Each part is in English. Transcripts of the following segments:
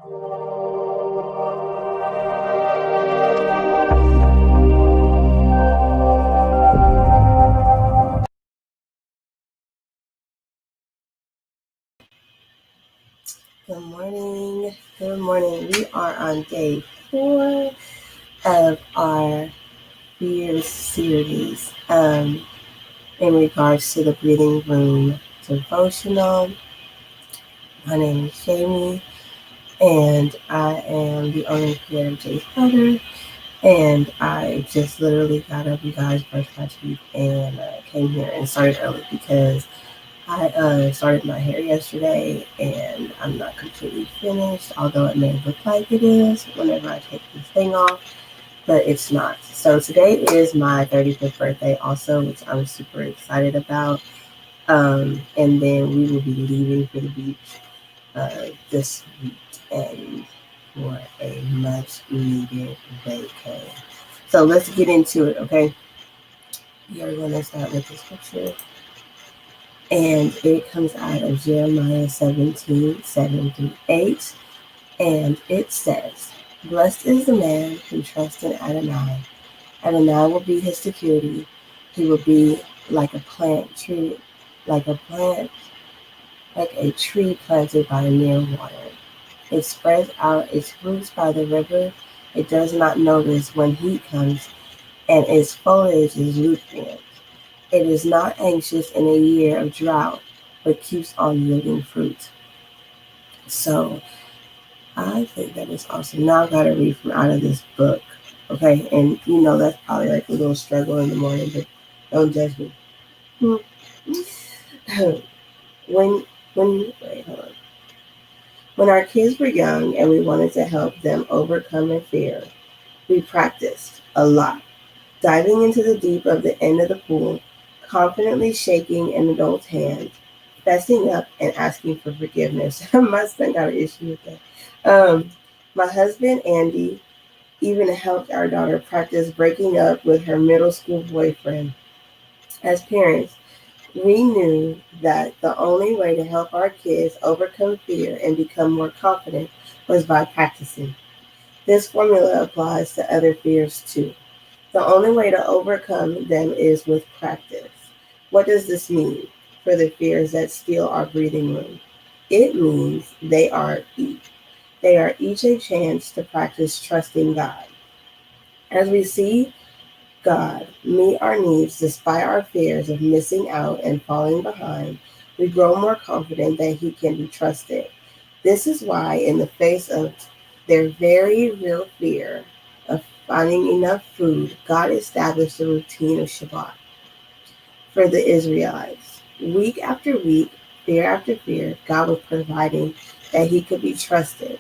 Good morning. Good morning. We are on day 4 of our Fears series in regards to the Breathing Room devotional. My name is Jamie, and I am the owner here of Jay's Brother. And I just literally got up, you guys, brushed my teeth, and came here and started early because I started my hair yesterday and I'm not completely finished, although it may look like it is whenever I take this thing off, but it's not. So today is my 35th birthday also, which I'm super excited about. And then we will be leaving for the beach this weekend for a much needed vacay. So let's get into it, okay? We are going to start with the scripture. And it comes out of Jeremiah 17:7-8. And it says, "Blessed is the man who trusts in Adonai. Adonai will be his security. He will be like a tree planted by near water. It spreads out its roots by the river. It does not notice when heat comes, and its foliage is lukewarm. It is not anxious in a year of drought, but keeps on yielding fruit." So I think that is awesome. Now I've got to read from out of this book, okay? And that's probably like a little struggle in the morning, but don't judge me. Wait, hold on. When our kids were young and we wanted to help them overcome their fear, we practiced a lot, diving into the deep of the end of the pool, confidently shaking an adult's hand, fessing up and asking for forgiveness. My son got an issue with that. My husband, Andy, even helped our daughter practice breaking up with her middle school boyfriend. As parents, we knew that the only way to help our kids overcome fear and become more confident was by practicing. This formula applies to other fears too. The only way to overcome them is with practice. What does this mean for the fears that steal our breathing room? It means they are each a chance to practice trusting God. As we see God meet our needs despite our fears of missing out and falling behind, we grow more confident that He can be trusted. This is why, in the face of their very real fear of finding enough food, God established a routine of Shabbat for the Israelites. Week after week, fear after fear, God was providing that He could be trusted.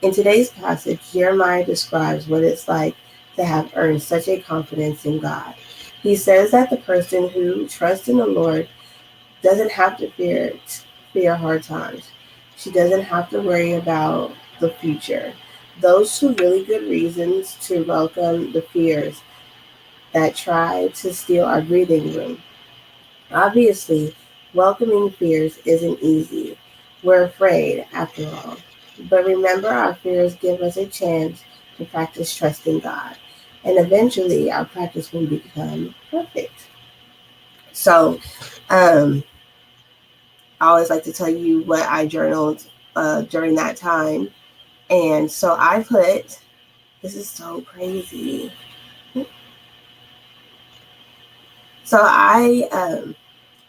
In today's passage, Jeremiah describes what it's like to have earned such a confidence in God. He says that the person who trusts in the Lord doesn't have to fear hard times. She doesn't have to worry about the future. Those two really good reasons to welcome the fears that try to steal our breathing room. Obviously, welcoming fears isn't easy. We're afraid, after all. But remember, our fears give us a chance to practice trusting God. And eventually, our practice will become perfect. So, I always like to tell you what I journaled during that time. And so I put, this is so crazy. So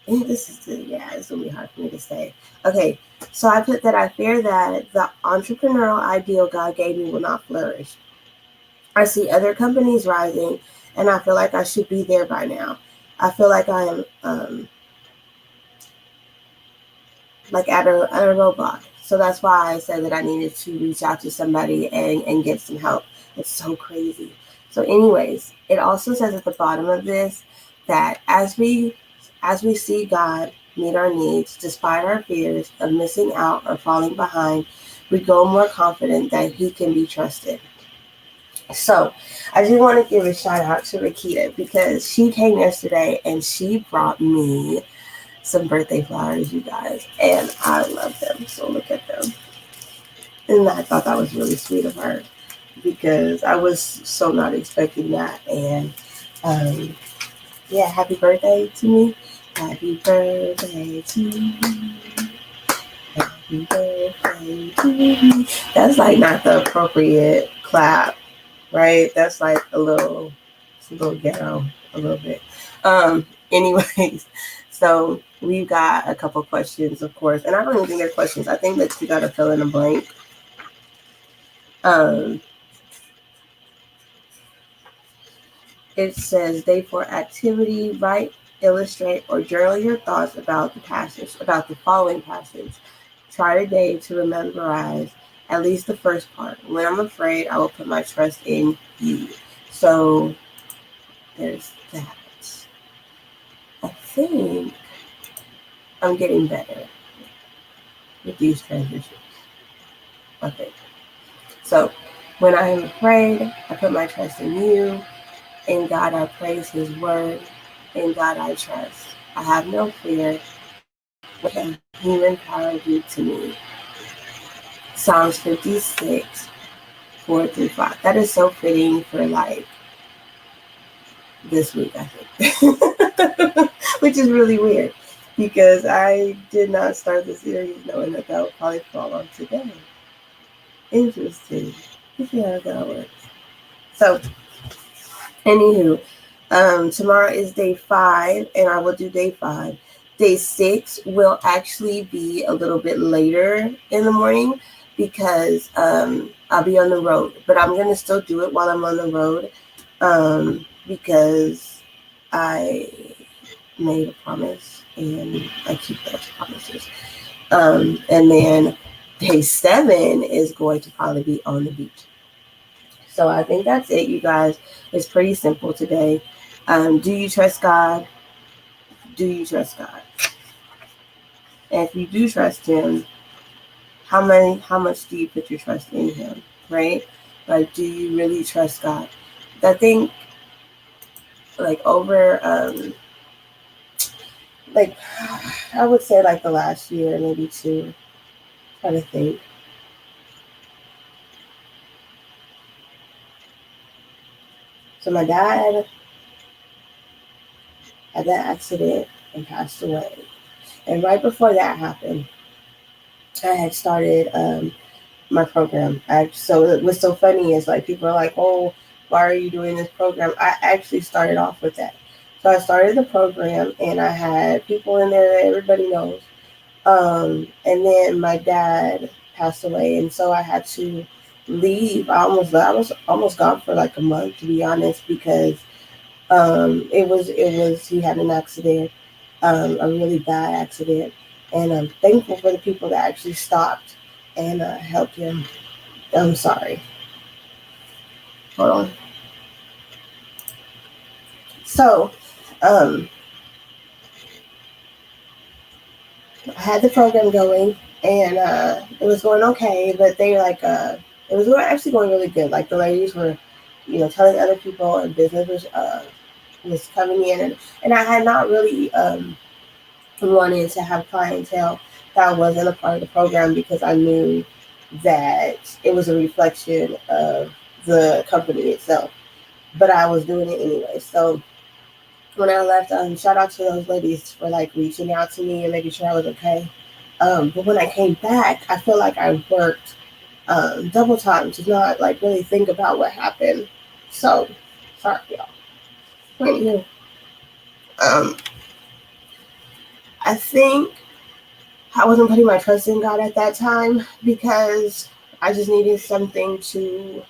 this is going to be hard for me to say. Okay, so I put that I fear that the entrepreneurial ideal God gave me will not flourish. I see other companies rising, and I feel like I should be there by now. I feel like I am like at a roadblock. So that's why I said that I needed to reach out to somebody and get some help. It's so crazy. So anyways, it also says at the bottom of this that as we see God meet our needs, despite our fears of missing out or falling behind, we grow more confident that He can be trusted. So I just want to give a shout out to Rakita because she came yesterday and she brought me some birthday flowers, you guys, and I love them. So look at them. And I thought that was really sweet of her because I was so not expecting that. And yeah, happy birthday to me. Happy birthday to you. Happy birthday to you. That's like not the appropriate clap, right? That's like it's a little ghetto, a little bit. Anyways, so we've got a couple questions, of course, and I don't even think they're questions. I think that you got to fill in a blank. It says day 4 activity: write, illustrate, or journal your thoughts about the following passage. Try today to memorize at least the first part. When I'm afraid, I will put my trust in you. So there's that. I think I'm getting better with these transitions. Okay. So when I am afraid, I put my trust in you. In God I praise his word. In God I trust. I have no fear. What can human power do to me? Psalms 56, 4-5. That is so fitting for like this week, I think. Which is really weird because I did not start the series knowing that would probably fall on today. Interesting. Let's see how that works. So, anywho, tomorrow is day 5, and I will do day 5. Day 6 will actually be a little bit later in the morning because I'll be on the road, but I'm going to still do it while I'm on the road because I made a promise and I keep those promises. And then day 7 is going to probably be on the beach. So I think that's it, you guys. It's pretty simple today. Do you trust God? Do you trust God? And if you do trust him, how much do you put your trust in him, right? Like, do you really trust God? I think like over like I would say like the last year, maybe 2, trying to think. So my dad had that accident and passed away. And right before that happened, I had started my program. So what's so funny is like people are like, "Oh, why are you doing this program?" I actually started off with that. So I started the program, and I had people in there that everybody knows. And then my dad passed away, and so I had to leave. I was almost gone for like a month, to be honest, because it was he had an accident, a really bad accident, and I'm thankful for the people that actually stopped and helped him. I'm sorry. Hold on. So, I had the program going, and it was going okay, but they it was actually going really good. Like the ladies were, telling other people, and business was coming in, and I had not really wanted to have clientele that wasn't a part of the program because I knew that it was a reflection of the company itself. But I was doing it anyway. So when I left, shout out to those ladies for like reaching out to me and making sure I was okay. But when I came back, I feel like I worked double time to not like really think about what happened. So sorry, y'all. Anywho, I think I wasn't putting my trust in God at that time because I just needed something to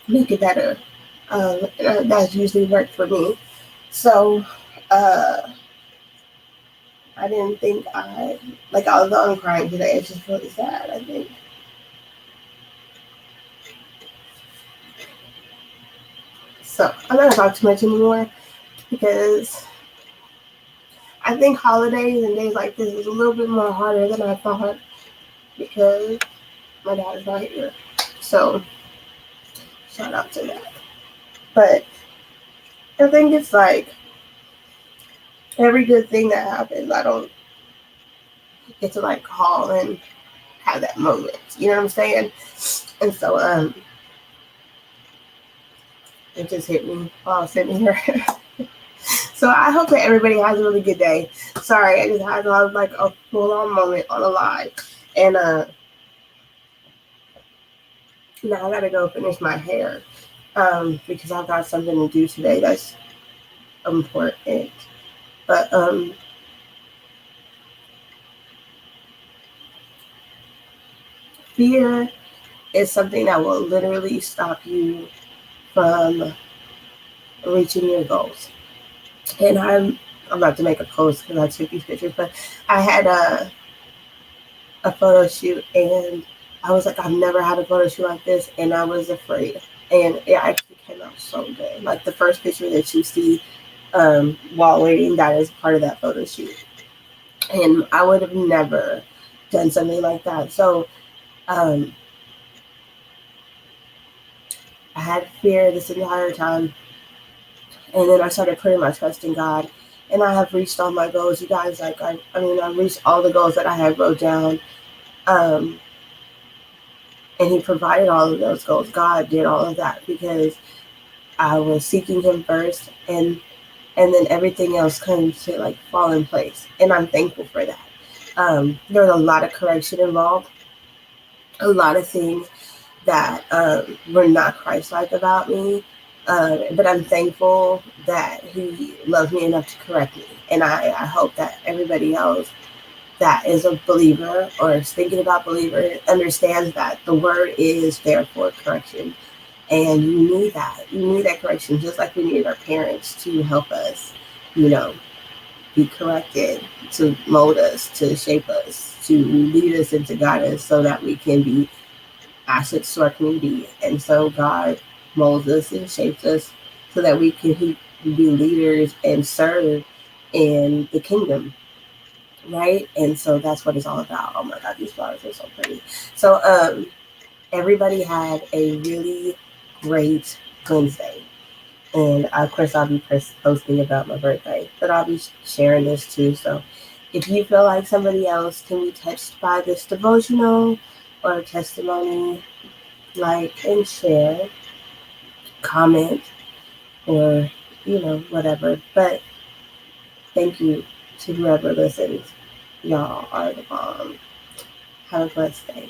make it better. And that's usually worked for me. So I didn't think although I'm crying today, it's just really sad, I think. So I'm not gonna talk too much anymore because I think holidays and days like this is a little bit more harder than I thought because my dad is not here. So shout out to that. But I think it's like every good thing that happens, I don't get to like call and have that moment. You know what I'm saying? And so it just hit me while I was sitting here. So I hope that everybody has a really good day. Sorry, I just had like a full on moment on a live. And now I gotta go finish my hair. Because I've got something to do today that's important. But fear is something that will literally stop you from reaching your goals. And I'm about to make a post because I took these pictures, but I had a photo shoot and I was like, I've never had a photo shoot like this, and I was afraid. And it actually came out so good. Like the first picture that you see while waiting, that is part of that photo shoot. And I would have never done something like that. So I had fear this entire time. And then I started putting my trust in God. And I have reached all my goals, you guys. Like, I've reached all the goals that I had wrote down. And He provided all of those goals. God did all of that because I was seeking Him first. And then everything else came to like fall in place. And I'm thankful for that. There was a lot of correction involved. A lot of things that were not Christ-like about me. But I'm thankful that He loved me enough to correct me. And I hope that everybody else that is a believer or is thinking about believer understands that the word is there for correction. And you need that. You need that correction, just like we need our parents to help us, be corrected, to mold us, to shape us, to lead us and to guide us so that we can be assets to our community. And so God molds us and shapes us so that we can be leaders and serve in the kingdom, right? And so that's what it's all about. Oh my God, these flowers are so pretty. So everybody had a really great Wednesday. And of course I'll be posting about my birthday, but I'll be sharing this too. So if you feel like somebody else can be touched by this devotional or testimony, like and share, comment, or whatever. But thank you to whoever listens. Y'all are the bomb. Have a blessed day.